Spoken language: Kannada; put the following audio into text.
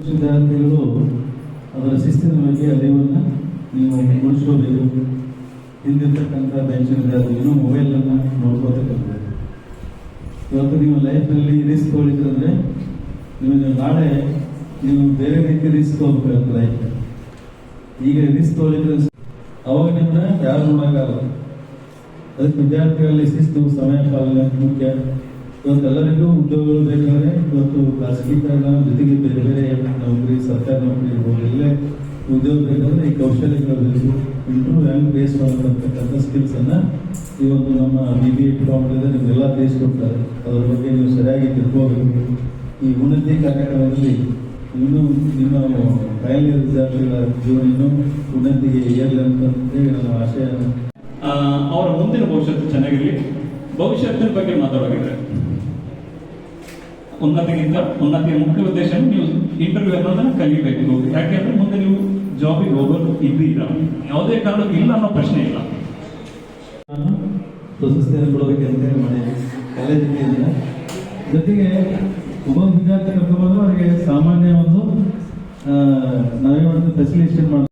ವಿದ್ಯಾರ್ಥಿಗಳು ಅದರ ಶಿಸ್ತಿನ ಬಗ್ಗೆ ಅರಿವನ್ನು ನೀವು ಉಳಿಸ್ಕೋಬೇಕು. ಹಿಂದಿರ್ತಕ್ಕಂಥ ಬೆಂಚಿನ ವಿದ್ಯಾರ್ಥಿಗಳು ಮೊಬೈಲನ್ನು ನೋಡ್ಕೋತಕ್ಕಂಥದ್ದು. ಇವತ್ತು ನೀವು ಲೈಫ್ನಲ್ಲಿ ರಿಸ್ಕ್ ತೊಗೊಳಿದ್ರೆ ನಿಮಗೆ ನಾಳೆ ನೀವು ಬೇರೆ ರೀತಿ ರಿಸ್ಕ್ ಹೋಗ್ಬೇಕಾಗುತ್ತೆ ಲೈಫ್. ಈಗ ರಿಸ್ಕ್ ತೊಗೊಳಿದ್ರೆ ಅವಾಗ ನಿಮ್ಮನ್ನ ಯಾರು ನೋಡೋಕ್ಕಾಗಲ್ಲ. ಅದಕ್ಕೆ ವಿದ್ಯಾರ್ಥಿಗಳಲ್ಲಿ ಶಿಸ್ತು, ಸಮಯ ಪಾಲನೆ ಮುಖ್ಯ. ಇವತ್ತು ಎಲ್ಲರಿಗೂ ಉದ್ಯೋಗಗಳು ಬೇಕಾದ್ರೆ ಇವತ್ತು ಖಾಸಗೀಕರಣ ಜೊತೆಗೆ ಬೇರೆ ಬೇರೆ ನೌಕರಿ, ಸರ್ಕಾರಿ ನೌಕರಿ ಇರ್ಬೋದು, ಎಲ್ಲೇ ಉದ್ಯೋಗ ಬೇಕಾದ್ರೆ ಈ ಕೌಶಲ್ಯಗಳು ಬೇಕು. ಇಂಟರ್ವ್ಯೂ ಹೆಂಗೆ ಬೇಸ್ ಮಾಡತಕ್ಕಂಥ ಸ್ಕಿಲ್ಸನ್ನು ಇವತ್ತು ನಮ್ಮ BBA ಡಿಪ್ಲೊಮಾದಲ್ಲಿ ನಿಮಗೆಲ್ಲ ತಿಳಿಸ್ಕೊಡ್ತಾರೆ. ಅದರ ಬಗ್ಗೆ ನೀವು ಸರಿಯಾಗಿ ತಿಳ್ಕೋಬೇಕು. ಈ ಉನ್ನತಿ ಕಾರ್ಯಕ್ರಮದಲ್ಲಿ ಇನ್ನೂ ನಿಮ್ಮ ಫೈನಲ್ ಇಯರ್ ವಿದ್ಯಾರ್ಥಿಗಳ ಜೀವನ ಇನ್ನೂ ಉನ್ನತಿಗೆ ಏರಲಿ ಅಂತ ಹೇಳಿ ನನ್ನ ಆಶಯ. ಅವರ ಮುಂದಿನ ಭವಿಷ್ಯತ್ತು ಚೆನ್ನಾಗಿರಲಿ. ಭವಿಷ್ಯತ್ತಿನ ಬಗ್ಗೆ ಮಾತಾಡೋಗಿದ್ರೆ ಉನ್ನತಿಯ ಮುಖ್ಯ ಉದ್ದೇಶ ನೀವು ಇಂಟರ್ವ್ಯೂ ಅನ್ನೋದನ್ನ ಕಲಿಬೇಕು. ಯಾಕೆಂದ್ರೆ ಮುಂದೆ ನೀವು ಜಾಬಿಗೆ ಹೋಗೋದು ಇದ್ದೀರಾ, ಯಾವುದೇ ಕಾರಣಕ್ಕೂ ಇಲ್ಲ ಅನ್ನೋ ಪ್ರಶ್ನೆ ಇಲ್ಲ. ನಾನು ಪ್ರಶಸ್ತಿಯನ್ನು ಕೊಡಬೇಕಂತ ಮಾಡಿ ಕಾಲೇಜಿಗೆ ಜೊತೆಗೆ ಒಬ್ಬ ವಿದ್ಯಾರ್ಥಿ ಕರ್ಕೊಂಡ್ಬಂದು ಅವರಿಗೆ ಸಾಮಾನ್ಯ ಒಂದು ನಾವೇ ಒಂದು ಫೆಸಿಲಿಟೇಷನ್